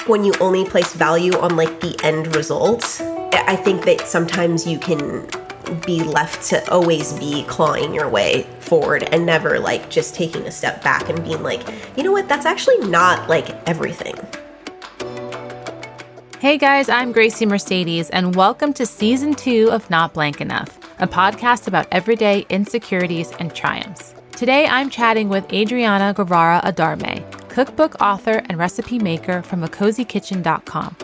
when you only place value on like the end result, I think that sometimes you can be left to always be clawing your way forward and never like just taking a step back and being like, you know what, that's actually not like everything. Hey guys, I'm Grasie Mercedes, and welcome to Season 2 of Not Blank Enough, a podcast about everyday insecurities and triumphs. Today, I'm chatting with Adrianna Guevara Adarme, cookbook author and recipe maker from acoziekitchen.com.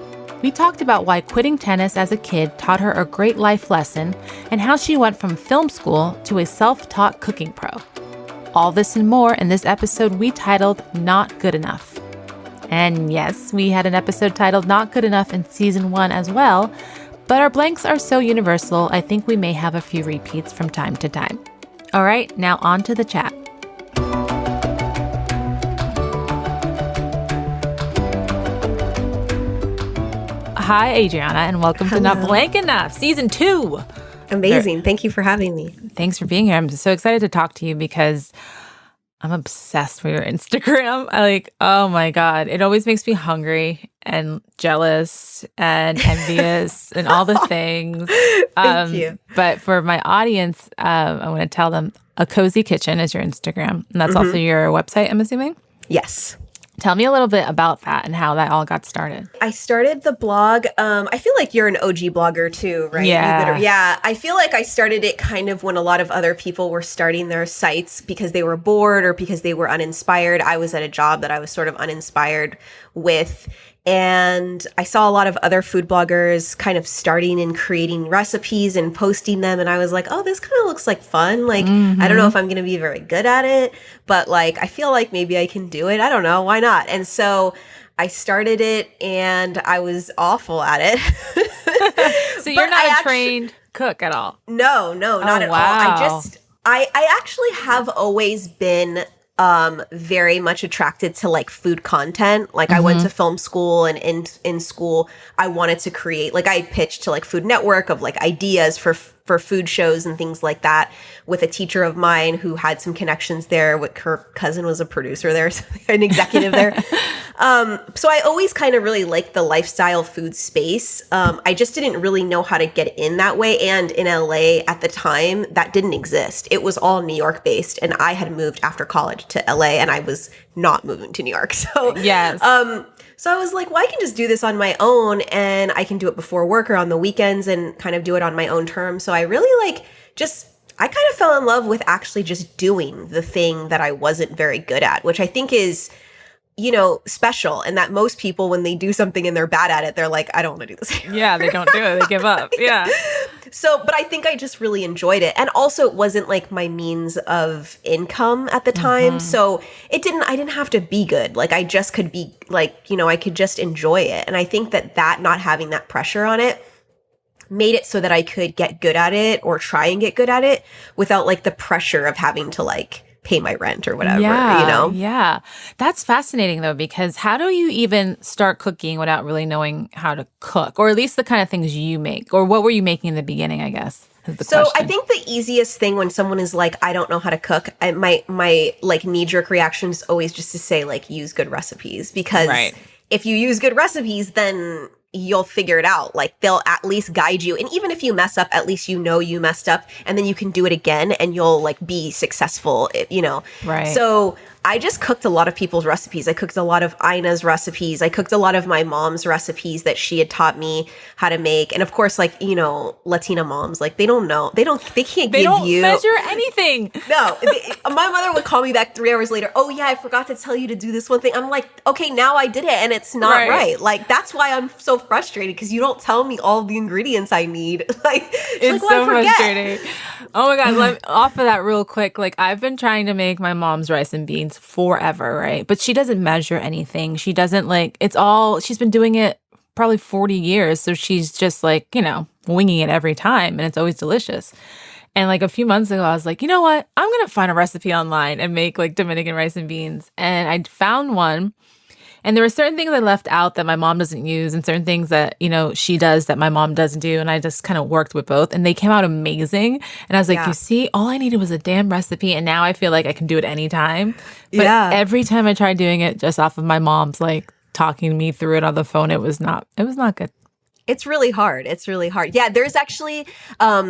We talked about why quitting tennis as a kid taught her a great life lesson and how she went from film school to a self-taught cooking pro. All this and more in this episode we titled Not Good Enough. And yes, we had an episode titled Not Good Enough in Season 1 as well, but our blanks are so universal, I think we may have a few repeats from time to time. All right, now on to the chat. Hi, Adrianna, and welcome to Not Blank Enough, Season 2. Amazing. Thank you for having me. Thanks for being here. I'm so excited to talk to you because I'm obsessed with your Instagram. Oh my God. It always makes me hungry and jealous and envious and all the things. Thank you. But for my audience, I want to tell them A Cozy Kitchen is your Instagram. And that's also your website, I'm assuming? Yes. Tell me a little bit about that and how that all got started. I started the blog. I feel like you're an OG blogger too, right? Yeah. I feel like I started it kind of when a lot of other people were starting their sites because they were bored or because they were uninspired. I was at a job that I was sort of uninspired with. And I saw a lot of other food bloggers kind of starting and creating recipes and posting them. And I was like, oh, this kind of looks like fun. Like, I don't know if I'm going to be very good at it, but like, I feel like maybe I can do it. I don't know. Why not? And so I started it and I was awful at it. So you're not a trained cook at all? No, not at all. I actually have always been very much attracted to like food content. Like I went to film school, and in school I wanted to create, like I pitched to like Food Network of like ideas for food shows and things like that with a teacher of mine who had some connections there. Her cousin was a producer there, so an executive there. So I always kind of really liked the lifestyle food space. I just didn't really know how to get in that way. And in LA at the time, that didn't exist. It was all New York based. And I had moved after college to LA and I was not moving to New York. So yes. So I was like, well, I can just do this on my own and I can do it before work or on the weekends and kind of do it on my own terms. So I really I kind of fell in love with actually just doing the thing that I wasn't very good at, which I think is, special. And that most people, when they do something and they're bad at it, they're like, I don't want to do this. Yeah, they don't do it. They give up. Yeah. So, but I think I just really enjoyed it. And also it wasn't like my means of income at the time. So I didn't have to be good. Like I just could be like, I could just enjoy it. And I think that not having that pressure on it made it so that I could get good at it or try and get good at it without like the pressure of having to like pay my rent or whatever, Yeah. That's fascinating though, because how do you even start cooking without really knowing how to cook, or at least the kind of things you make, or what were you making in the beginning, I guess? So I think the easiest thing when someone is like, I don't know how to cook, my like knee-jerk reaction is always just to say like, use good recipes, because if you use good recipes, then you'll figure it out. Like they'll at least guide you. And even if you mess up, at least you messed up and then you can do it again and you'll like be successful, Right. So I just cooked a lot of people's recipes. I cooked a lot of Ina's recipes. I cooked a lot of my mom's recipes that she had taught me how to make. And of course, like, Latina moms, like they don't measure anything. No, my mother would call me back 3 hours later. Oh yeah, I forgot to tell you to do this one thing. I'm like, okay, now I did it and it's not right. Like that's why I'm so frustrated, because you don't tell me all the ingredients I need. Like it's like, so frustrating. Oh my God, off of that real quick. Like I've been trying to make my mom's rice and beans forever, right? But she doesn't measure anything. She doesn't she's been doing it probably 40 years. So she's just like, winging it every time, and it's always delicious. And like a few months ago, I was like, you know what? I'm going to find a recipe online and make like Dominican rice and beans. And I found one. And there were certain things I left out that my mom doesn't use, and certain things that, she does that my mom doesn't do. And I just kind of worked with both, and they came out amazing. And I was like, you see, all I needed was a damn recipe. And now I feel like I can do it anytime. But every time I try doing it just off of my mom's like talking me through it on the phone. It was not good. It's really hard. It's really hard. Yeah, there's actually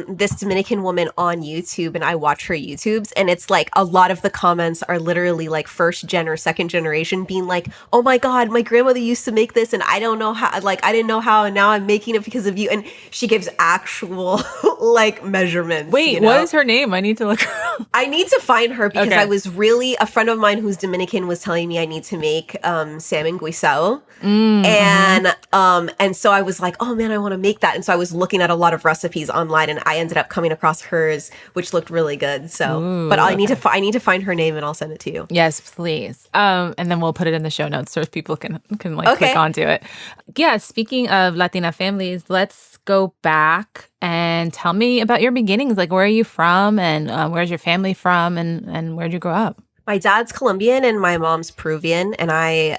this Dominican woman on YouTube, and I watch her YouTubes, and it's like a lot of the comments are literally like first gen or second generation being like, oh my God, my grandmother used to make this and I don't know how, like, I didn't know how, and now I'm making it because of you. And she gives actual like measurements. Wait, what is her name? I need to look her up. I need to find her because I was really, a friend of mine who's Dominican was telling me I need to make salmon guisado. And so I was like, oh man, I want to make that. And so I was looking at a lot of recipes online, and I ended up coming across hers, which looked really good. So, but I need to find her name, and I'll send it to you. Yes, please. And then we'll put it in the show notes so if people can like click onto it. Yeah. Speaking of Latina families, let's go back and tell me about your beginnings. Like, where are you from, and where's your family from, and where'd you grow up? My dad's Colombian and my mom's Peruvian, and I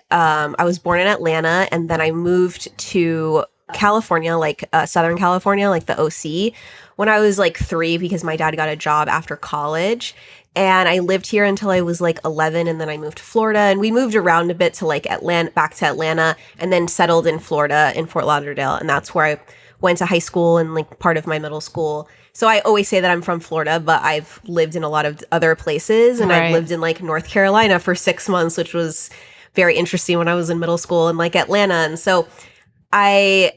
was born in Atlanta, and then I moved to California, like Southern California, like the OC, when I was like 3 because my dad got a job after college. And I lived here until I was like 11, and then I moved to Florida, and we moved around a bit to like back to Atlanta, and then settled in Florida in Fort Lauderdale, and that's where I went to high school and like part of my middle school. So I always say that I'm from Florida, but I've lived in a lot of other places, and I've lived in like North Carolina for 6 months, which was very interesting when I was in middle school, and like Atlanta. And so I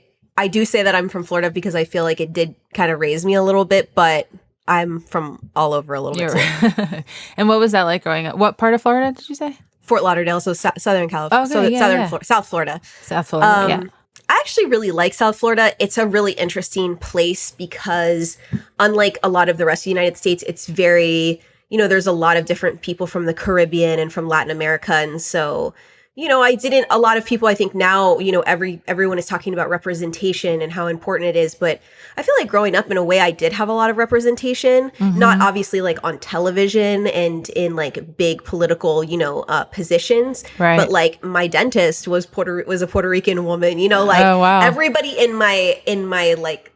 do say that I'm from Florida because I feel like it did kind of raise me a little bit, but I'm from all over a little bit too. And what was that like growing up? What part of Florida did you say? Fort Lauderdale, so Southern California, South Florida. South Florida, yeah. I actually really like South Florida. It's a really interesting place because unlike a lot of the rest of the United States, it's very, there's a lot of different people from the Caribbean and from Latin America. And so, a lot of people, I think now, everyone is talking about representation and how important it is. But I feel like growing up in a way, I did have a lot of representation, not obviously like on television and in like big political, positions. Right. But like my dentist was a Puerto Rican woman, everybody in my like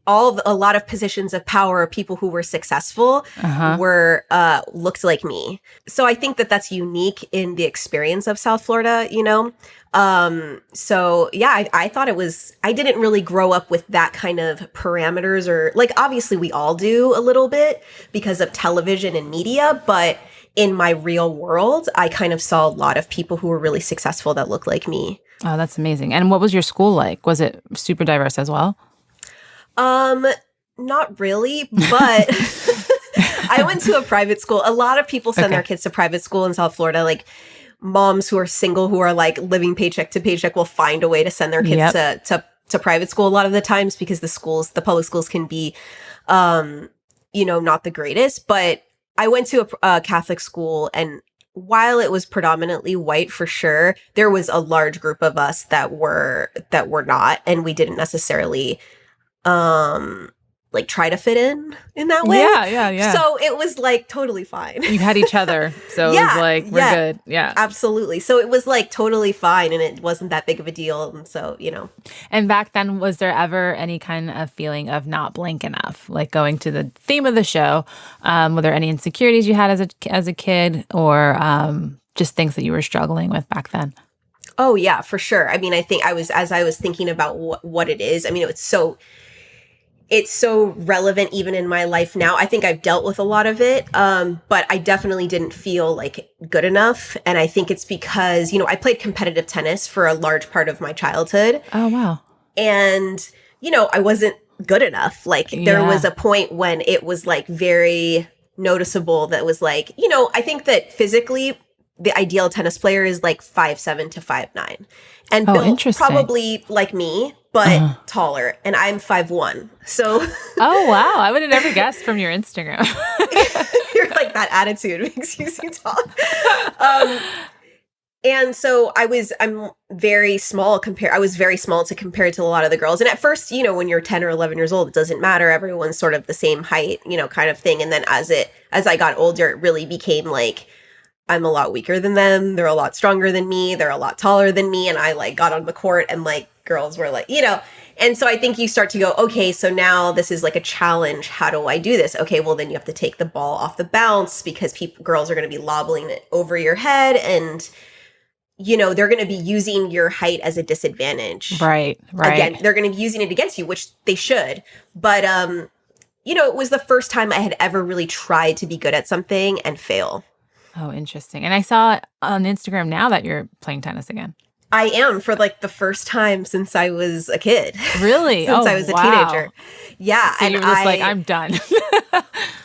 a lot of positions of power, people who were successful were looked like me. So I think that that's unique in the experience of South Florida, So yeah, I thought I didn't really grow up with that kind of parameters, or like, obviously we all do a little bit because of television and media, but in my real world, I kind of saw a lot of people who were really successful that looked like me. Oh, that's amazing. And what was your school like? Was it super diverse as well? Not really, but I went to a private school. A lot of people send their kids to private school in South Florida. Like moms who are single, who are like living paycheck to paycheck, will find a way to send their kids to private school a lot of the times because the public schools can be, not the greatest. But I went to a Catholic school, and while it was predominantly white for sure, there was a large group of us that were not, and we didn't necessarily like try to fit in that way. Yeah. So it was like totally fine. You had each other. So it was like, we're good. Yeah. Absolutely. So it was like totally fine, and it wasn't that big of a deal. And so, And back then, was there ever any kind of feeling of not blank enough? Like going to the theme of the show, were there any insecurities you had as a kid, or just things that you were struggling with back then? Oh yeah, for sure. I mean, I think as I was thinking about what it is, I mean, it's so relevant even in my life now. I think I've dealt with a lot of it, but I definitely didn't feel like good enough. And I think it's because, I played competitive tennis for a large part of my childhood. Oh, wow. And, I wasn't good enough. Like there was a point when it was like very noticeable that was like, I think that physically the ideal tennis player is like 5'7" to 5'9", and built probably like me, but taller. And I'm 5'1". So oh wow, I would have never guessed from your Instagram. You're like, that attitude makes you seem tall. And so I'm very small I was very small compared to a lot of the girls. And at first, when you're 10 or 11 years old, it doesn't matter. Everyone's sort of the same height, kind of thing. And then as I got older, it really became like, I'm a lot weaker than them. They're a lot stronger than me. They're a lot taller than me. And I like got on the court, and like girls were like, and so I think you start to go, okay, so now this is like a challenge. How do I do this? Okay, well then you have to take the ball off the bounce because girls are going to be lobbing it over your head. And they're going to be using your height as a disadvantage. Right. Again, they're going to be using it against you, which they should. But, it was the first time I had ever really tried to be good at something and fail. Oh, interesting. And I saw on Instagram now that you're playing tennis again. I am, for like the first time since I was a kid. Really? Since I was a teenager. Yeah. So you were just like, I'm done.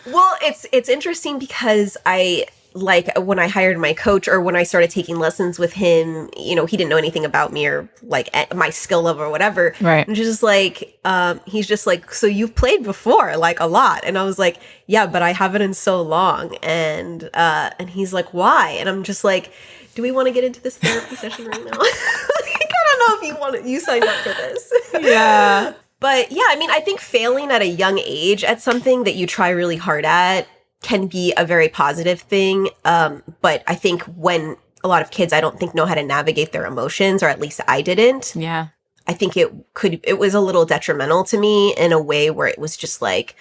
Well, it's interesting because when I hired my coach, or when I started taking lessons with him, he didn't know anything about me or like my skill level or whatever. Right. And he's just like, so you've played before, like a lot. And I was like, yeah, but I haven't in so long. And he's like, why? And I'm just like, do we want to get into this therapy session right now? I don't know if you signed up for this. Yeah. But yeah, I mean, I think failing at a young age at something that you try really hard at can be a very positive thing. But I think when a lot of kids, I don't think know how to navigate their emotions, or at least I didn't. Yeah. I think it was a little detrimental to me in a way where it was just like,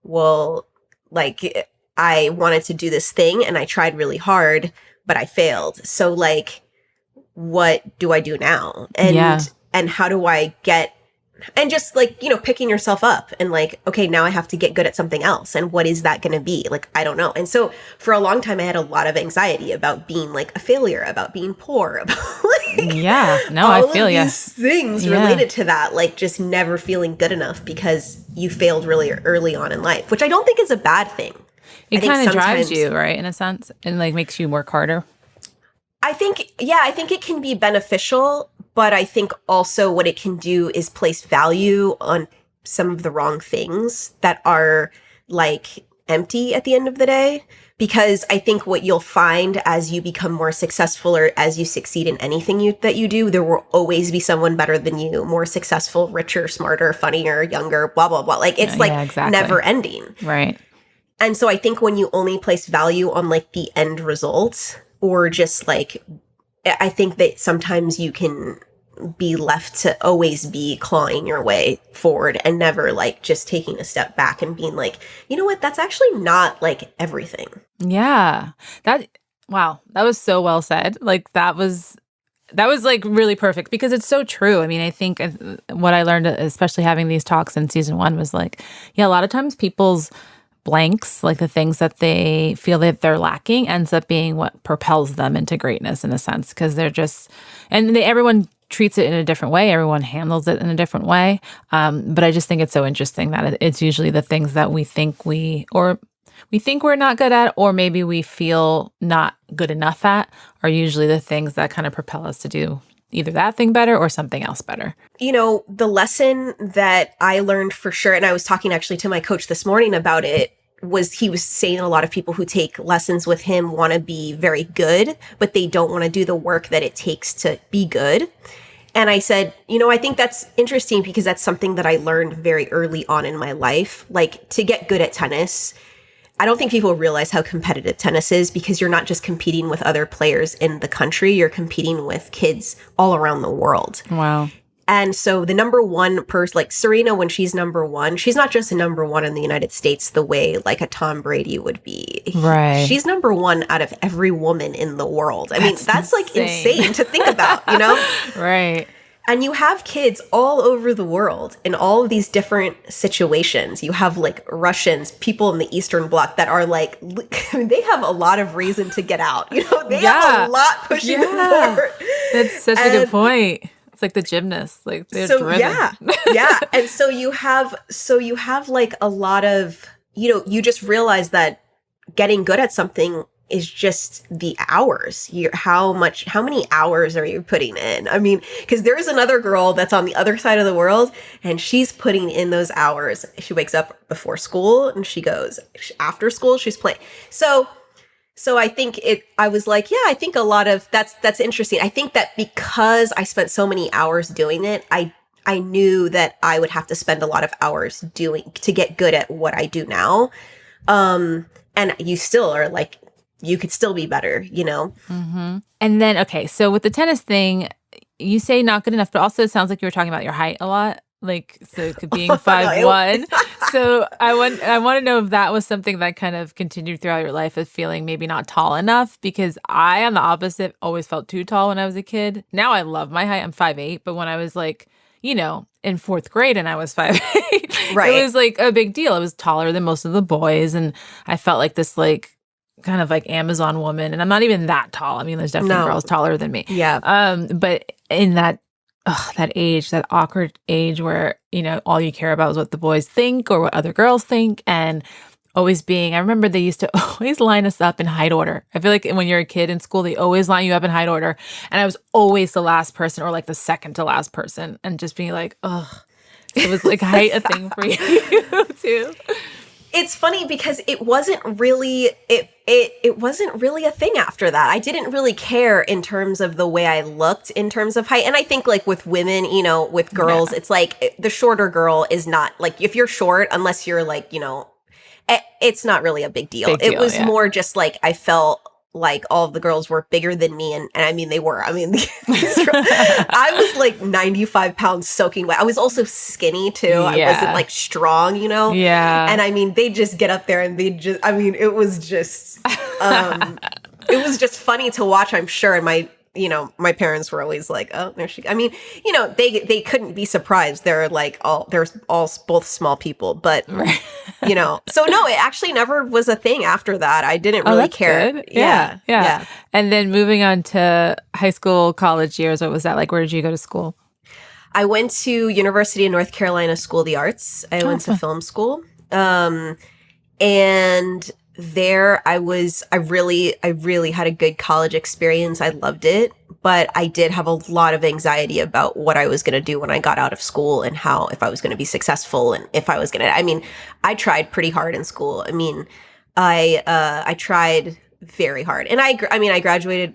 well, like I wanted to do this thing and I tried really hard, but I failed. So like, what do I do now? And how do I get, and just like, picking yourself up and like, okay, now I have to get good at something else. And what is that going to be? Like, I don't know. And so for a long time, I had a lot of anxiety about being like a failure, about being poor, about like, I feel you. These things related to that, like just never feeling good enough because you failed really early on in life, which I don't think is a bad thing. It kind of drives you, right, in a sense, and like makes you work harder. I think it can be beneficial, but I think also what it can do is place value on some of the wrong things that are like empty at the end of the day. Because I think what you'll find as you become more successful, or as you succeed in anything that you do, there will always be someone better than you, more successful, richer, smarter, funnier, younger, blah, blah, blah. Like it's exactly. Never ending. Right. And so I think when you only place value on like the end result, or just like, I think that sometimes you can be left to always be clawing your way forward and never like just taking a step back and being like, you know what, that's actually not like everything. Yeah. Wow. That was so well said. Like that was like really perfect, because it's so true. I mean, I think what I learned, especially having these talks in season 1, was like, yeah, a lot of times people's blanks, like the things that they feel that they're lacking, ends up being what propels them into greatness in a sense, because they're just, and everyone treats it in a different way. Everyone handles it in a different way. But I just think it's so interesting that it's usually the things that we think we're not good at, or maybe we feel not good enough at, are usually the things that kind of propel us to do either that thing better or something else better. The lesson that I learned for sure, and I was talking actually to my coach this morning about it, he was saying a lot of people who take lessons with him want to be very good, but they don't want to do the work that it takes to be good. And I said, I think that's interesting, because that's something that I learned very early on in my life. Like, to get good at tennis, I don't think people realize how competitive tennis is, because you're not just competing with other players in the country, you're competing with kids all around the world. Wow. And so the number one person, like Serena, when she's number one, she's not just a number one in the United States the way like a Tom Brady would be. Right. She's number one out of every woman in the world. I mean, that's like insane to think about, Right. And you have kids all over the world in all of these different situations. You have like Russians, people in the Eastern Bloc that are like, they have a lot of reason to get out. They have a lot pushing them forward. That's such a good point. It's like the gymnasts, like they're driven. Yeah. And so you have like a lot of, you just realize that getting good at something is just the hours. How many hours are you putting in? I mean, because there is another girl that's on the other side of the world, and she's putting in those hours. She wakes up before school and she goes after school, she's playing. So I think I was like, yeah, I think a lot of that's interesting. I think that because I spent so many hours doing it, I knew that I would have to spend a lot of hours doing to get good at what I do now. And you still are like, you could still be better, Mm-hmm. And then, okay, so with the tennis thing, you say not good enough, but also it sounds like you were talking about your height a lot. Like, so being No, 5'1". So I want to know if that was something that kind of continued throughout your life of feeling maybe not tall enough, because I, on the opposite, always felt too tall when I was a kid. Now I love my height. I'm 5'8", but when I was like, in fourth grade and I was 5'8", Right. it was like a big deal. I was taller than most of the boys, and I felt like this like kind of like Amazon woman, and I'm not even that tall. I mean, there's definitely girls taller than me. Yeah. But in that age, that awkward age where, all you care about is what the boys think or what other girls think. And always being, I remember they used to always line us up in height order. I feel like when you're a kid in school, they always line you up in height order. And I was always the last person or like the second to last person, and just being like, ugh. It was like height a thing for you too. It's funny because it wasn't really it wasn't really a thing after that. I didn't really care in terms of the way I looked in terms of height. And I think like with women, with girls, it's like the shorter girl is not like, if you're short, unless you're like, it's not really a big deal. It was more just like I felt like all of the girls were bigger than me. And I mean, they were. I mean, I was like 95 pounds soaking wet. I was also skinny too. Yeah. I wasn't like strong, Yeah. And I mean, they just get up there and it was just, it was just funny to watch, I'm sure. And my parents were always like, oh, there she, I mean, they couldn't be surprised. They're like both small people, but so no, it actually never was a thing after that. I didn't really care. Good. Yeah. And then moving on to high school, college years, what was that like? Where did you go to school? I went to University of North Carolina School of the Arts. I went to film school. And there I really had a good college experience. I loved it, but I did have a lot of anxiety about what I was going to do when I got out of school, and if I was going to be successful, and if I was going to, I tried pretty hard in school. I mean, I tried very hard, and I graduated.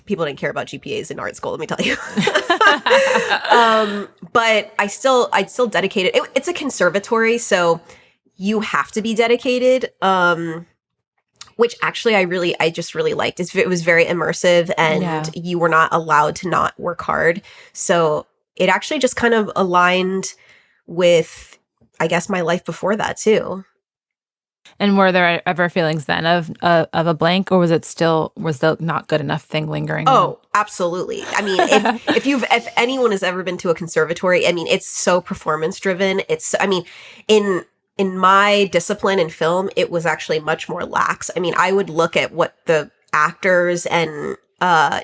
People didn't care about GPAs in art school, let me tell you. But I still dedicated. It's a conservatory, so you have to be dedicated. Which actually I just really liked. It was very immersive, and you were not allowed to not work hard. So it actually just kind of aligned with, I guess, my life before that too. And were there ever feelings then of a blank, or was the not good enough thing lingering? Oh, absolutely. I mean, if anyone has ever been to a conservatory, I mean, it's so performance driven. In my discipline in film, it was actually much more lax. I mean, I would look at what the actors and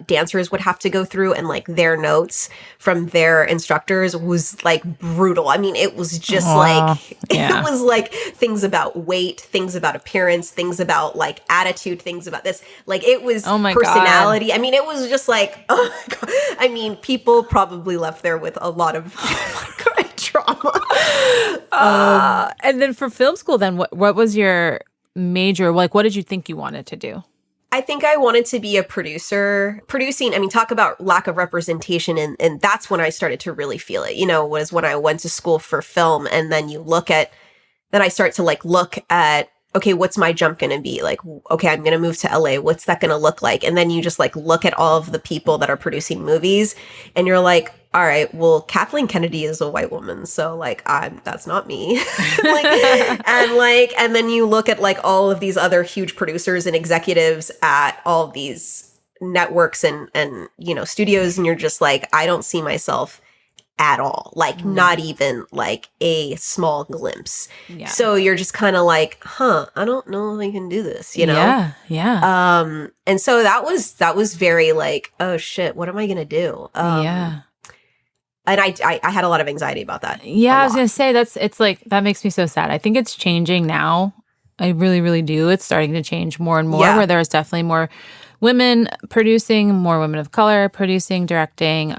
dancers would have to go through, and like their notes from their instructors was like brutal. I mean, it was just it was like things about weight, things about appearance, things about like attitude, things about this. Like it was personality. God. I mean, it was just like, oh my God. I mean, people probably left there with a lot of trauma. And then for film school, then what was your major? Like, what did you think you wanted to do? I think I wanted to be a producer. Producing, I mean, talk about lack of representation, and that's when I started to really feel it, was when I went to school for film, and then I start to like look at, okay, what's my jump going to be? Like, okay, I'm going to move to LA. What's that going to look like? And then you just like look at all of the people that are producing movies, and you're like, all right, well, Kathleen Kennedy is a white woman, so like that's not me. and then you look at like all of these other huge producers and executives at all of these networks and studios, and you're just like, I don't see myself at all, like not even like a small glimpse. Yeah. So you're just kind of like, I don't know if I can do this, Yeah. And so that was very like, oh shit, what am I gonna do? And I had a lot of anxiety about that. Yeah, I was going to say it's like, that makes me so sad. I think it's changing now. I really, really do. It's starting to change more and more, where there's definitely more women producing, more women of color producing, directing,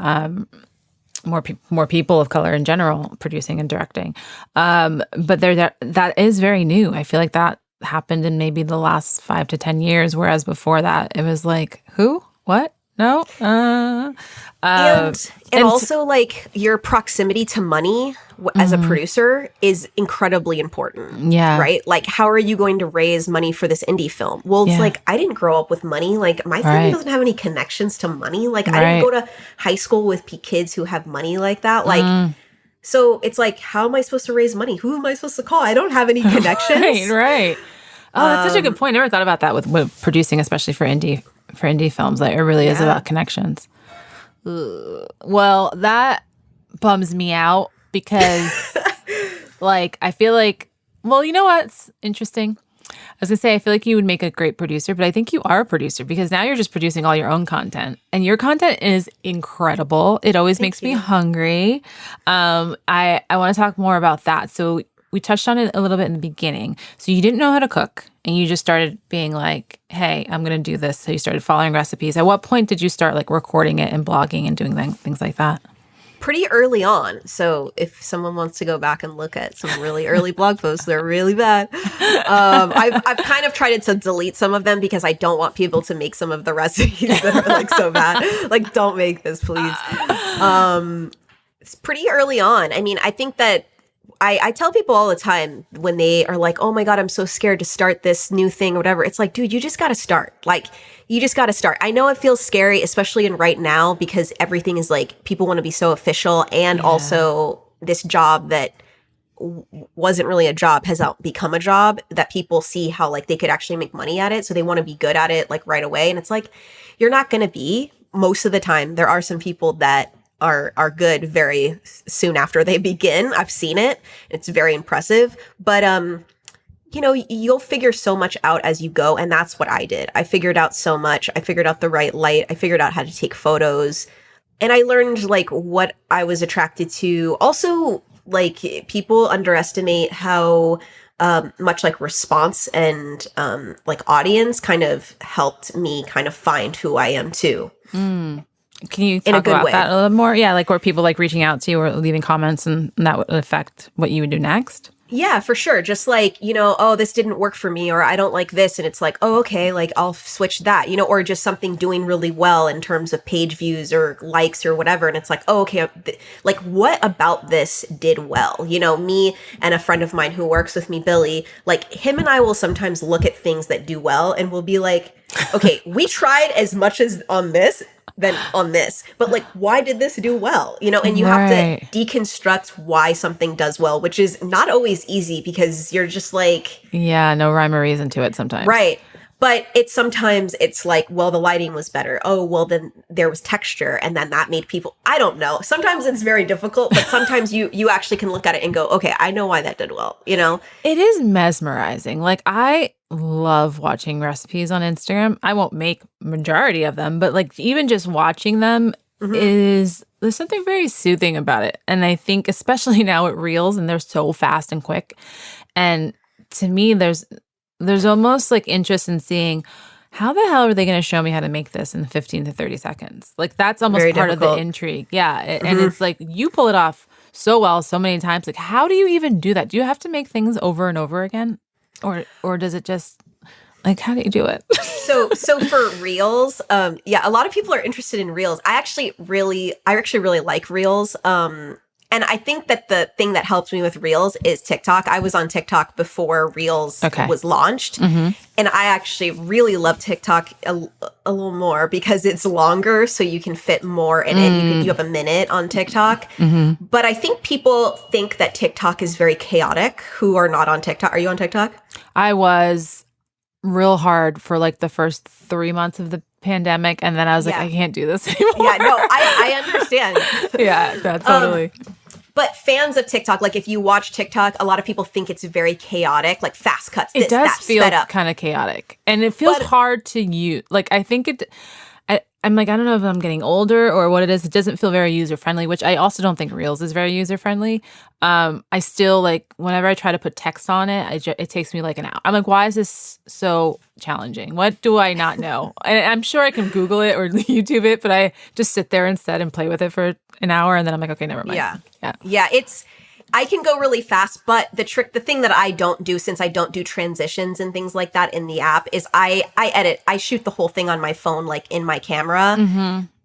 more people of color in general producing and directing. But that is very new. I feel like that happened in maybe the last 5 to 10 years, whereas before that, it was like, who? What? No. And also like your proximity to money as a producer is incredibly important. Yeah. Right? Like, how are you going to raise money for this indie film? Well, it's like, I didn't grow up with money. Like, my family doesn't have any connections to money. Like, I didn't go to high school with kids who have money like that. Like, So it's like, how am I supposed to raise money? Who am I supposed to call? I don't have any connections. Right. Oh, that's such a good point. I never thought about that with producing, especially for indie films. Like, it really is about connections. Ugh. Well, that bums me out because like, I feel like, well, you know what's interesting? I was going to say, I feel like you would make a great producer, but I think you are a producer because now you're just producing all your own content and your content is incredible. It always makes me hungry. I want to talk more about that. So we touched on it a little bit in the beginning. So you didn't know how to cook and you just started being like, hey, I'm going to do this. So you started following recipes. At what point did you start like recording it and blogging and doing things like that? Pretty early on. So if someone wants to go back and look at some really early blog posts, they're really bad. I've kind of tried to delete some of them because I don't want people to make some of the recipes that are like so bad. Like, don't make this, please. It's pretty early on. I mean, I think that I tell people all the time when they are like, oh my God, I'm so scared to start this new thing or whatever. It's like, dude, you just got to start. Like, you just got to start. I know it feels scary, especially in right now, because everything is like, people want to be so official. And also this job that wasn't really a job has become a job that people see how like they could actually make money at it. So they want to be good at it like right away. And it's like, you're not going to be most of the time. There are some people that are good very soon after they begin. I've seen it. It's very impressive. But you know, you'll figure so much out as you go. And that's what I did. I figured out so much. I figured out the right light. I figured out how to take photos. And I learned like what I was attracted to. Also, like, people underestimate how much like response and like audience kind of helped me kind of find who I am too. Can you talk about that a little more? Yeah, like were people like reaching out to you or leaving comments and that would affect what you would do next? Yeah, for sure. Just like, you know, oh, this didn't work for me, or I don't like this. And it's like, oh, okay, like I'll switch that, you know, or just something doing really well in terms of page views or likes or whatever. And it's like, oh, okay, like what about this did well? You know, me and a friend of mine who works with me, Billy, like him and I will sometimes look at things that do well and we'll be like, okay, we tried as much as on this than on this, but like, why did this do well? You know, and you have to deconstruct why something does well, which is not always easy because you're just like, yeah, no rhyme or reason to it sometimes. Right. But sometimes it's like, well, the lighting was better. Oh, well, then there was texture. And then that made people, I don't know. Sometimes it's very difficult, but sometimes you actually can look at it and go, okay, I know why that did well, you know? It is mesmerizing. Like, I love watching recipes on Instagram. I won't make majority of them, but like even just watching them there's something very soothing about it. And I think especially now with Reels and they're so fast and quick. And to me, there's almost like interest in seeing how the hell are they going to show me how to make this in 15 to 30 seconds? Like that's almost part of the intrigue. Yeah. And it's like you pull it off so well so many times. Like how do you even do that? Do you have to make things over and over again? Or does it just like how do you do it? So for Reels, yeah, a lot of people are interested in Reels. I actually really like Reels. And I think that the thing that helped me with Reels is TikTok. I was on TikTok before Reels was launched. And I actually really love TikTok a little more because it's longer, so you can fit more in it. You have a minute on TikTok. But I think people think that TikTok is very chaotic who are not on TikTok. Are you on TikTok? I was real hard for like the first 3 months of the pandemic. And then I was like, I can't do this anymore. Yeah, no, I understand. Yeah, totally. But fans of TikTok, like if you watch TikTok, a lot of people think it's very chaotic, like fast cuts. It does feel kind of chaotic. And it feels hard to use. Like I think I'm like, I don't know if I'm getting older or what it is. It doesn't feel very user-friendly, which I also don't think Reels is very user-friendly. I still like, whenever I try to put text on it, it takes me like an hour. I'm like, why is this so challenging? What do I not know? And I'm sure I can Google it or YouTube it, but I just sit there instead and play with it for an hour. And then I'm like, okay, never mind. Yeah. I can go really fast, but the thing that I don't do, since I don't do transitions and things like that in the app, is I shoot the whole thing on my phone, like in my camera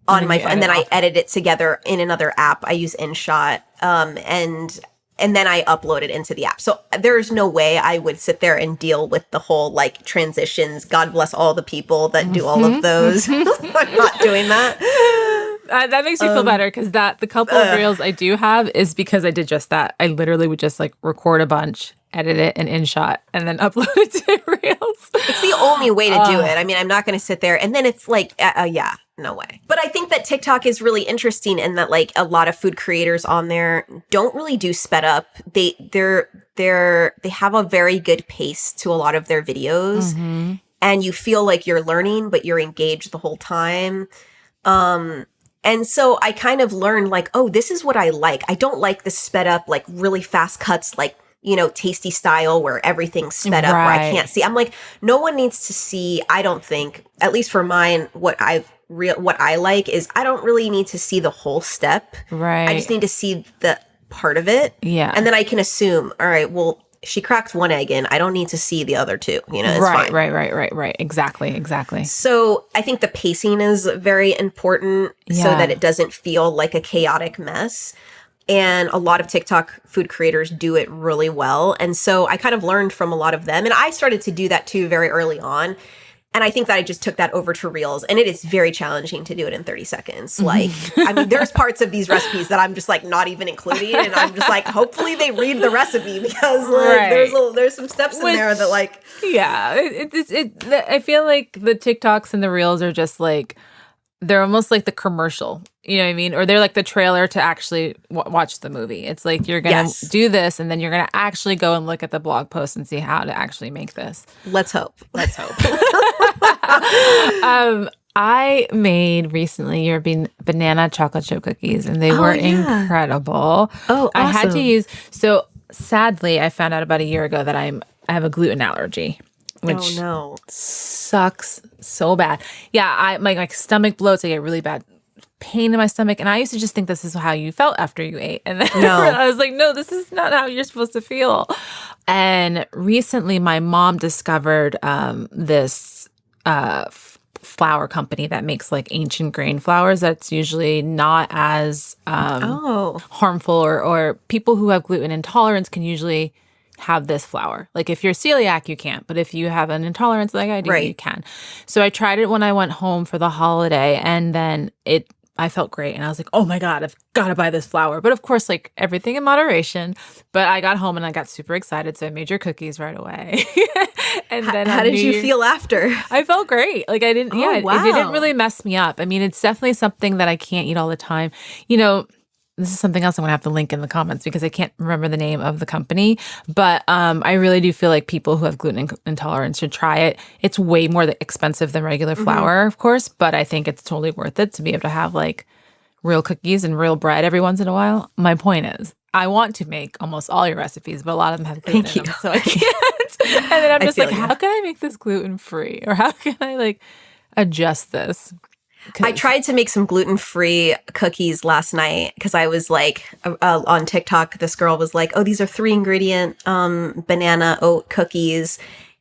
on my phone, and then I edit it together in another app. I use InShot, and then I upload it into the app. So there's no way I would sit there and deal with the whole like transitions. God bless all the people that do all of those. I'm not doing that. That makes me feel better because the couple of reels I do have is because I did just that. I literally would just like record a bunch, edit it in InShot, and then upload it to Reels. It's the only way to do it. I mean, I'm not going to sit there. And then it's like, yeah, no way. But I think that TikTok is really interesting in that like a lot of food creators on there don't really do sped up. They have a very good pace to a lot of their videos. Mm-hmm. And you feel like you're learning, but you're engaged the whole time. And so I kind of learned like, oh, this is what I like. I don't like the sped up, like really fast cuts, like, you know, Tasty style where everything's sped up where I can't see. I'm like, no one needs to see, I don't think, at least for mine, what I like is I don't really need to see the whole step. Right. I just need to see the part of it. Yeah. And then I can assume, all right, well, she cracked one egg in. I don't need to see the other two. You know, it's fine. Right. Exactly. So I think the pacing is very important so that it doesn't feel like a chaotic mess. And a lot of TikTok food creators do it really well. And so I kind of learned from a lot of them. And I started to do that too very early on. And I think that I just took that over to Reels. And it is very challenging to do it in 30 seconds. Like, I mean, there's parts of these recipes that I'm just like not even including. And I'm just like, hopefully they read the recipe because like there's some steps in there that like. Yeah. I feel like the TikToks and the Reels are just like, they're almost like the commercial, you know what I mean? Or they're like the trailer to actually watch the movie. It's like you're going to do this and then you're going to actually go and look at the blog post and see how to actually make this. Let's hope. I made recently your banana chocolate chip cookies and they were incredible. Oh, awesome. I had to use, so sadly I found out about a year ago that I have a gluten allergy. Which sucks so bad. Yeah, my stomach bloats. I get really bad pain in my stomach. And I used to just think this is how you felt after you ate. And then I was like, no, this is not how you're supposed to feel. And recently my mom discovered this flour company that makes like ancient grain flours that's usually not as harmful or people who have gluten intolerance can usually have this flour. Like if you're celiac, you can't. But if you have an intolerance like I do, you can. So I tried it when I went home for the holiday and then I felt great. And I was like, oh my God, I've got to buy this flour. But of course, like everything in moderation. But I got home and I got super excited. So I made your cookies right away. And then how did you feel after? I felt great. Like I didn't, it didn't really mess me up. I mean, it's definitely something that I can't eat all the time. You know, this is something else I'm going to have to link in the comments because I can't remember the name of the company. But I really do feel like people who have gluten intolerance should try it. It's way more expensive than regular flour, of course, but I think it's totally worth it to be able to have like real cookies and real bread every once in a while. My point is, I want to make almost all your recipes, but a lot of them have gluten in them, so I can't. And then I'm just like, how can I make this gluten-free? Or how can I like adjust this? I tried to make some gluten-free cookies last night because I was like, on TikTok, this girl was like, oh, these are 3-ingredient banana oat cookies.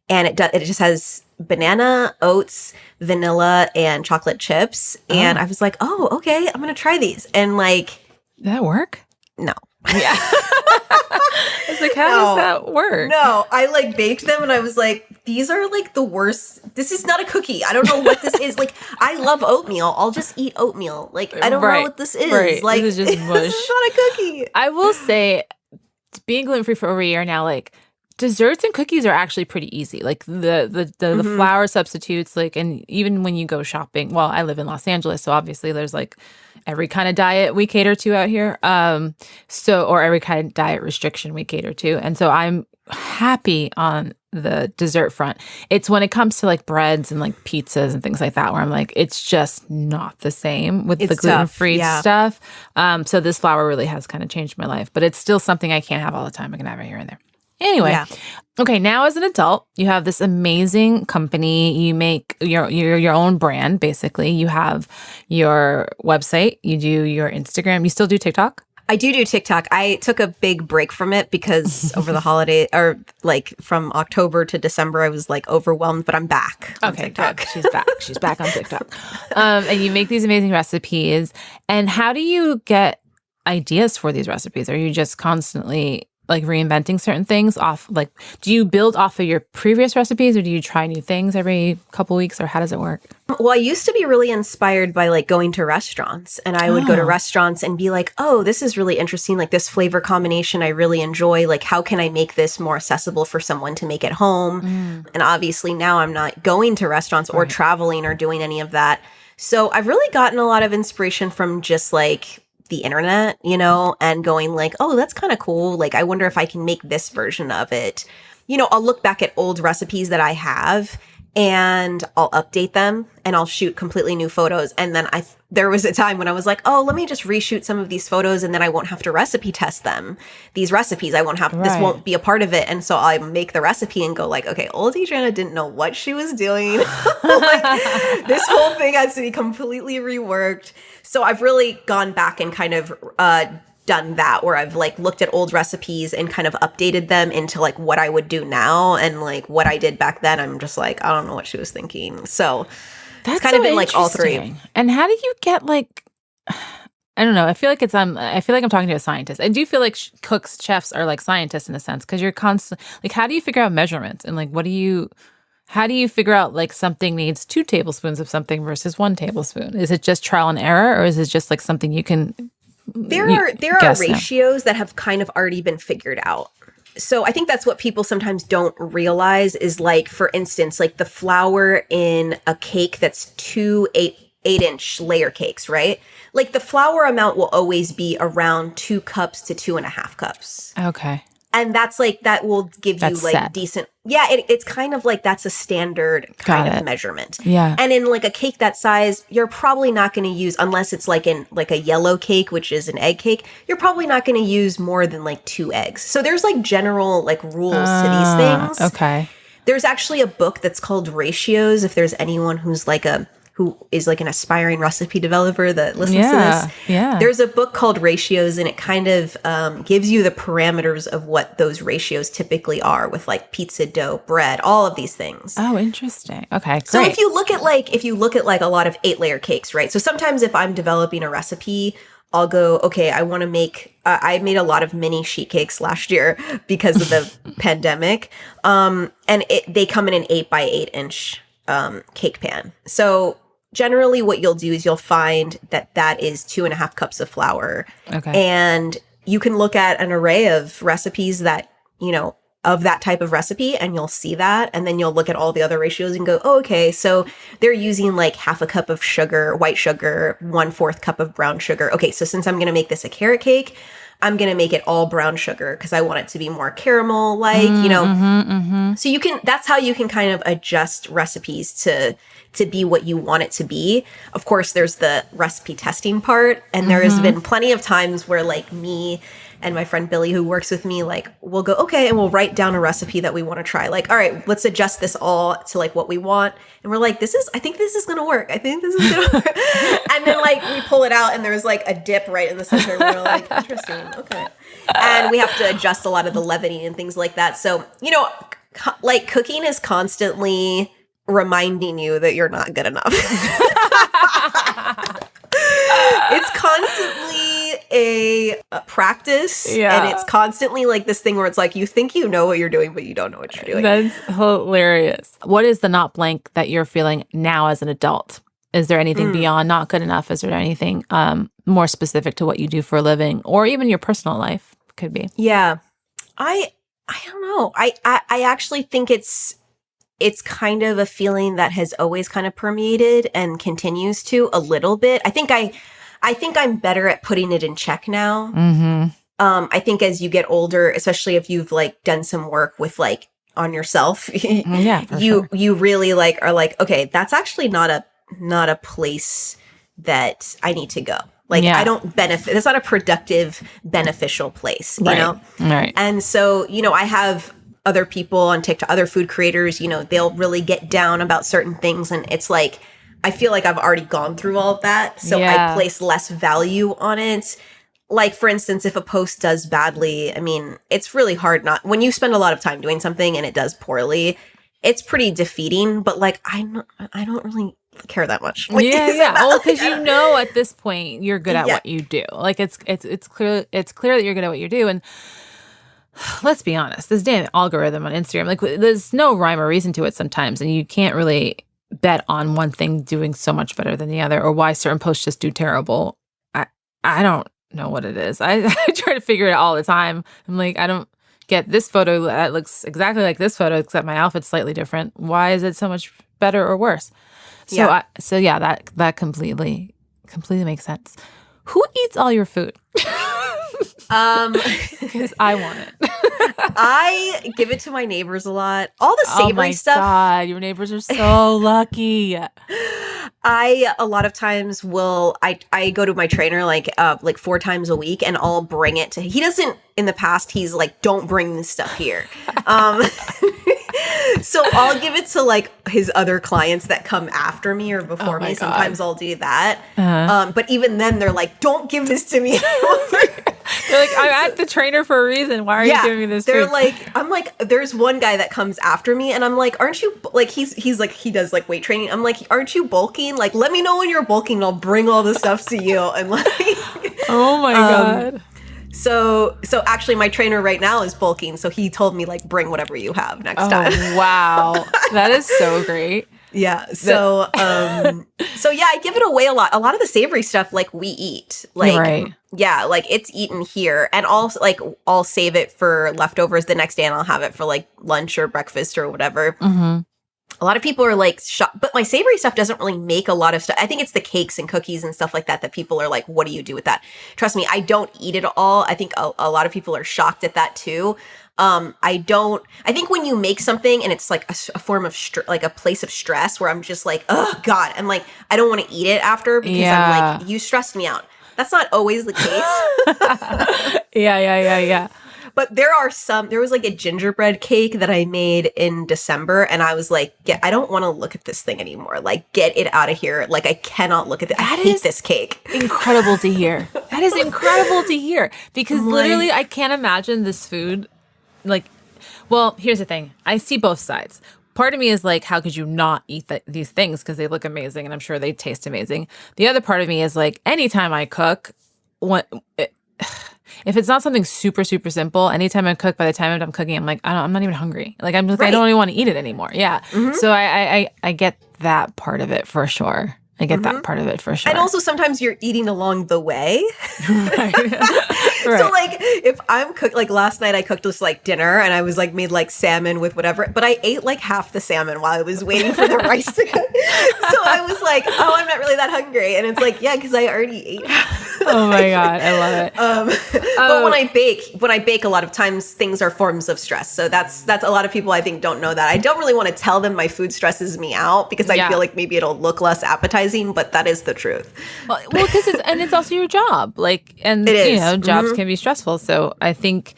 And it just has banana, oats, vanilla, and chocolate chips. And I was like, oh, okay, I'm going to try these. And like. Did that work? No. Yeah. I was like, how does that work? No, I like baked them and I was like, these are like the worst. This is not a cookie. I don't know what this is. Like, I love oatmeal. I'll just eat oatmeal. Like, I don't know what this is. Right. Like, this is just mush. This is not a cookie. I will say, being gluten-free for over a year now, like, desserts and cookies are actually pretty easy. Like the flour substitutes, like, and even when you go shopping, well, I live in Los Angeles, so obviously there's like every kind of diet we cater to out here. Or every kind of diet restriction we cater to. And so I'm happy on the dessert front. It's when it comes to like breads and like pizzas and things like that, where I'm like, it's just not the same with the gluten-free stuff. So this flour really has kind of changed my life, but it's still something I can't have all the time. I can have it here and there. Anyway, okay, now as an adult, you have this amazing company. You make your own brand, basically. You have your website. You do your Instagram. You still do TikTok? I do TikTok. I took a big break from it because over the holiday, or like from October to December, I was like overwhelmed, but I'm back on TikTok. Good. She's back. She's back on TikTok. And you make these amazing recipes. And how do you get ideas for these recipes? Are you just constantly like reinventing certain things off, like, do you build off of your previous recipes or do you try new things every couple weeks, or how does it work? Well, I used to be really inspired by like going to restaurants, and I would go to restaurants and be like, oh, this is really interesting. Like this flavor combination I really enjoy. Like, how can I make this more accessible for someone to make at home? And obviously now I'm not going to restaurants or traveling or doing any of that. So I've really gotten a lot of inspiration from just like the internet, you know, and going like, oh, that's kind of cool. Like, I wonder if I can make this version of it. You know, I'll look back at old recipes that I have and I'll update them and I'll shoot completely new photos. And then there was a time when I was like, oh, let me just reshoot some of these photos and then I won't have to recipe test them. These recipes, I won't have, this won't be a part of it. And so I make the recipe and go like, okay, old Adrianna didn't know what she was doing. Like, this whole thing has to be completely reworked. So I've really gone back and kind of done that, where I've like looked at old recipes and kind of updated them into like what I would do now, and like what I did back then. I'm just like, I don't know what she was thinking. So that's it's kind of been like all three. And how do you get like, I don't know. I feel like I feel like I'm talking to a scientist. I do feel like cooks, chefs are like scientists in a sense, because you're constant. Like, how do you figure out measurements and like how do you figure out like something needs 2 tablespoons of something versus 1 tablespoon? Is it just trial and error, or is it just like something you can? There are ratios that have kind of already been figured out. So I think that's what people sometimes don't realize is like, for instance, like the flour in a cake that's 2 8-inch layer cakes, right? Like the flour amount will always be around 2 cups to 2.5 cups. Okay. And that's like, that will give you like set. Decent. Yeah, it's kind of like that's a standard kind of measurement. Yeah. And in like a cake that size, you're probably not going to use, unless it's like in like a yellow cake, which is an egg cake, you're probably not going to use more than like 2 eggs. So there's like general like rules to these things. Okay. There's actually a book that's called Ratios, if there's anyone who is like an aspiring recipe developer that listens to this. Yeah. There's a book called Ratios, and it kind of gives you the parameters of what those ratios typically are with like pizza dough, bread, all of these things. Oh, interesting. Okay, great. So if you look at like a lot of 8-layer cakes, right? So sometimes if I'm developing a recipe, I'll go, okay, I want to make, I made a lot of mini sheet cakes last year because of the pandemic. And they come in an 8x8-inch cake pan. So generally what you'll do is you'll find that is 2.5 cups of flour. Okay. And you can look at an array of recipes that, you know, of that type of recipe, and you'll see that. And then you'll look at all the other ratios and go, oh, okay, so they're using like 1/2 cup of sugar, white sugar, 1/4 cup of brown sugar. Okay, so since I'm going to make this a carrot cake, I'm going to make it all brown sugar because I want it to be more caramel-like, you know. So that's how you can kind of adjust recipes to be what you want it to be. Of course, there's the recipe testing part. And there has been plenty of times where like me and my friend Billy, who works with me, like we'll go, okay, and we'll write down a recipe that we want to try. Like, all right, let's adjust this all to like what we want. And we're like, I think this is going to work. I think this is going to work. And then like we pull it out and there's like a dip right in the center. And we're like, interesting. Okay. And we have to adjust a lot of the leavening and things like that. So, you know, like cooking is constantly reminding you that you're not good enough. It's constantly a practice, and it's constantly like this thing where it's like you think you know what you're doing, but you don't know what you're doing. That's hilarious. What is the not blank that you're feeling now as an adult? Is there anything beyond not good enough? Is there anything more specific to what you do for a living, or even your personal life could be? Yeah, I don't know. I actually think it's kind of a feeling that has always kind of permeated and continues to a little bit. I think I'm better at putting it in check now. I think as you get older, especially if you've like done some work with like on yourself, you really like are like, okay, that's actually not a place that I need to go. Like I don't benefit. It's not a productive, beneficial place, you know? Right. And so, you know, I have other people on TikTok, other food creators, you know, they'll really get down about certain things. And it's like, I feel like I've already gone through all of that. So I place less value on it. Like, for instance, if a post does badly, I mean, it's really hard when you spend a lot of time doing something and it does poorly, it's pretty defeating. But like, I don't really care that much. Like, Well, because you know at this point you're good at what you do. Like it's clear that you're good at what you do. And let's be honest, this damn algorithm on Instagram, like there's no rhyme or reason to it sometimes. And you can't really bet on one thing doing so much better than the other or why certain posts just do terrible. I don't know what it is. I try to figure it out all the time. I'm like, I don't get this photo that looks exactly like this photo, except my outfit's slightly different. Why is it so much better or worse? So that completely makes sense. Who eats all your food? Because I want it. I give it to my neighbors a lot. All the savory stuff. Oh my God, your neighbors are so lucky. I a lot of times will I go to my trainer like 4 times a week, and I'll bring it to. He doesn't. In the past, he's like, "Don't bring this stuff here." So I'll give it to like his other clients that come after me or before me. Sometimes I'll do that. But even then, they're like, "Don't give this to me." They're like, I'm at the trainer for a reason. Why are you giving me this they're food? like, I'm like, there's one guy that comes after me, and I'm like, aren't you like he's like he does like weight training. I'm like, aren't you bulking? Like, let me know when you're bulking, and I'll bring all the stuff to you. And like, oh my God. So actually my trainer right now is bulking, so he told me like bring whatever you have next time. Wow. That is so great. Yeah. So yeah, I give it away a lot. A lot of the savory stuff like we eat. Like right. Yeah, like it's eaten here, and also like I'll save it for leftovers the next day, and I'll have it for like lunch or breakfast or whatever. Mm-hmm. A lot of people are like shocked, but my savory stuff doesn't really make a lot of stuff. I think it's the cakes and cookies and stuff like that people are like, what do you do with that? Trust me, I don't eat it all. I think a lot of people are shocked at that too. I think when you make something and it's like a form of like a place of stress where I'm just like, oh God, I'm like, I don't want to eat it after because I'm like, you stressed me out. That's not always the case. Yeah. But there was like a gingerbread cake that I made in December, and I was like, I don't want to look at this thing anymore. Like, get it out of here. Like, I cannot look at it. I hate this cake. Incredible to hear. That is incredible to hear. Because literally, I can't imagine this food. Like, well, here's the thing. I see both sides. Part of me is like, how could you not eat these things? Because they look amazing, and I'm sure they taste amazing. The other part of me is like, anytime I cook, if it's not something super, super simple, anytime I cook, by the time I'm done cooking, I'm like, I'm not even hungry. Like, I'm just, I don't even want to eat it anymore. Yeah. Mm-hmm. So I get that part of it for sure. I get that part of it for sure. And also sometimes you're eating along the way. Right. So like if I'm like last night I cooked this like dinner and I was like made like salmon with whatever, but I ate like half the salmon while I was waiting for the rice to cook. So I was like, oh, I'm not really that hungry. And it's like, yeah, because I already ate half. Oh my God, I love it. But when I bake, a lot of times things are forms of stress. So that's a lot of people I think don't know that. I don't really want to tell them my food stresses me out because I feel like maybe it'll look less appetizing, but that is the truth. Well, because it's also your job. Like, and it is. You know, jobs can be stressful. So I think,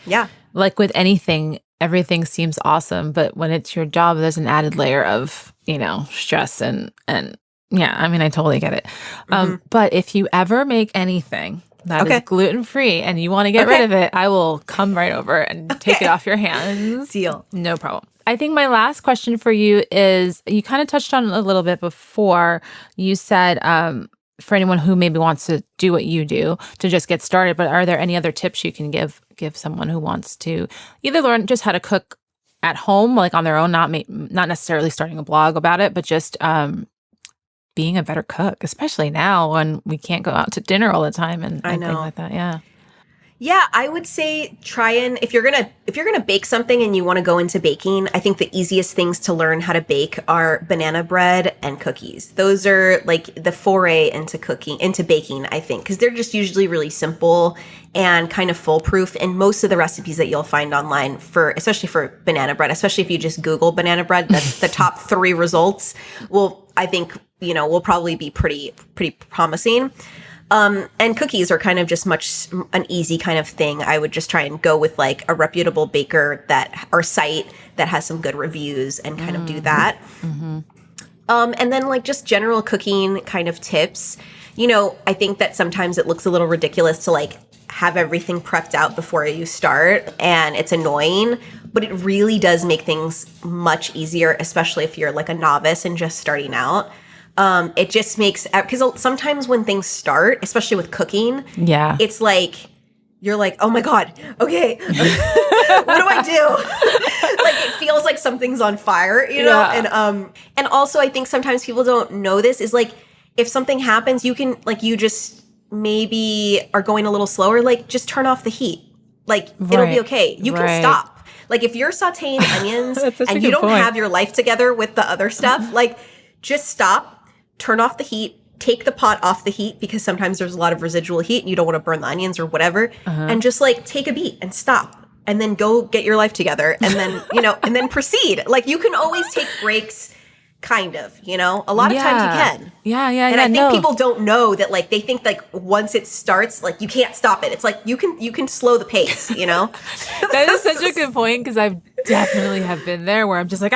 like with anything, everything seems awesome, but when it's your job, there's an added layer of, you know, stress and yeah, I mean, I totally get it. But if you ever make anything that is gluten-free and you want to get rid of it, I will come right over and take it off your hands. Deal. No problem. I think my last question for you is, you kind of touched on it a little bit before. You said for anyone who maybe wants to do what you do to just get started, but are there any other tips you can give someone who wants to either learn just how to cook at home, like on their own, not necessarily starting a blog about it, but just being a better cook, especially now when we can't go out to dinner all the time and things like that. Yeah, I would say try and if you're gonna bake something and you want to go into baking, I think the easiest things to learn how to bake are banana bread and cookies. Those are like the foray into baking, I think, because they're just usually really simple and kind of foolproof. And most of the recipes that you'll find online especially for banana bread, especially if you just Google banana bread, that's the top 3 results will probably be pretty promising. And cookies are kind of just an easy kind of thing. I would just try and go with like a reputable baker or site that has some good reviews and kind of do that. Mm-hmm. And then like just general cooking kind of tips. You know, I think that sometimes it looks a little ridiculous to like have everything prepped out before you start, and it's annoying, but it really does make things much easier, especially if you're like a novice and just starting out. It just makes, because sometimes when things start, especially with cooking, it's like you're like, oh my God, okay, what do I do? Like, it feels like something's on fire, you know? Yeah. And also I think sometimes people don't know this is like, if something happens, you can, like, you just maybe are going a little slower, like, just turn off the heat. Like, it'll be okay. You can stop. Like, if you're sauteing onions and you don't have your life together with the other stuff, like, just stop, turn off the heat, take the pot off the heat, because sometimes there's a lot of residual heat and you don't want to burn the onions or whatever, and just, like, take a beat and stop, and then go get your life together, and then, you know, and then proceed. Like, you can always take breaks, kind of, you know? A lot of times you can. And I think people don't know that, like, they think, like, once it starts, like, you can't stop it. It's like, you can slow the pace, you know? That is such a good point, because I've definitely have been there where I'm just like,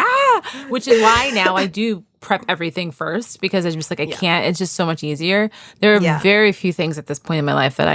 which is why now I do prep everything first, because I'm just like, I can't. It's just so much easier. There are very few things at this point in my life that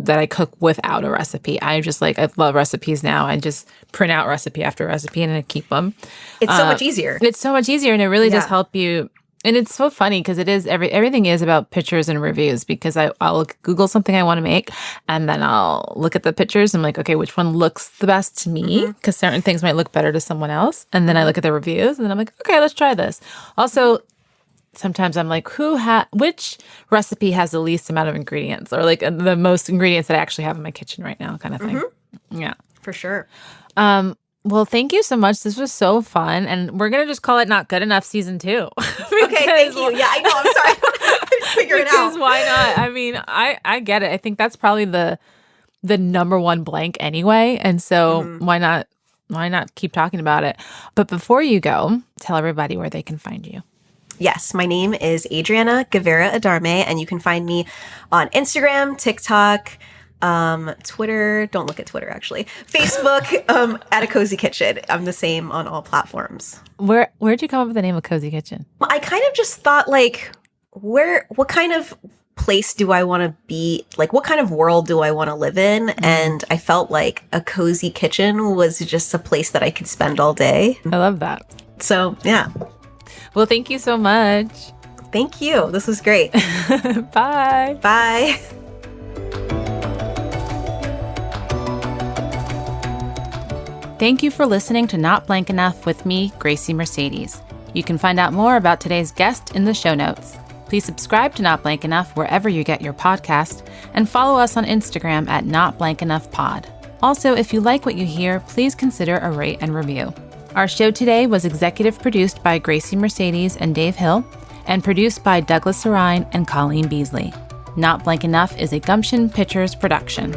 I cook without a recipe. I just like, I love recipes now. I just print out recipe after recipe and I keep them. It's so much easier. It's so much easier, and it really does help you. And it's so funny because it is everything is about pictures and reviews, because I'll Google something I want to make, and then I'll look at the pictures and I'm like, okay, which one looks the best to me? Because certain things might look better to someone else. And then I look at the reviews and then I'm like, okay, let's try this. Also, sometimes I'm like, which recipe has the least amount of ingredients, or like the most ingredients that I actually have in my kitchen right now, kind of thing. Yeah, for sure. Well, thank you so much. This was so fun, and we're gonna just call it Not Good Enough Season 2. Okay, thank you. Yeah, I know. I'm sorry. I figure it out. Because why not? I mean, I get it. I think that's probably the number one blank anyway, and so why not keep talking about it? But before you go, tell everybody where they can find you. Yes, my name is Adrianna Guevara Adarme, and you can find me on Instagram, TikTok, Twitter. Don't look at Twitter, actually. Facebook, at A Cozy Kitchen. I'm the same on all platforms. Where'd you come up with the name of Cozy Kitchen? I kind of just thought, like, what kind of place do I want to be? Like, what kind of world do I want to live in? And I felt like a cozy kitchen was just a place that I could spend all day. I love that. So, yeah. Well, thank you so much. Thank you. This was great. Bye. Bye. Thank you for listening to Not Blank Enough with me, Grasie Mercedes. You can find out more about today's guest in the show notes. Please subscribe to Not Blank Enough wherever you get your podcast, and follow us on Instagram at Not Blank Enough Pod. Also, if you like what you hear, please consider a rate and review. Our show today was executive produced by Grasie Mercedes and Dave Hill, and produced by Douglas Sarine and Colleen Beasley. Not Blank Enough is a Gumption Pictures production.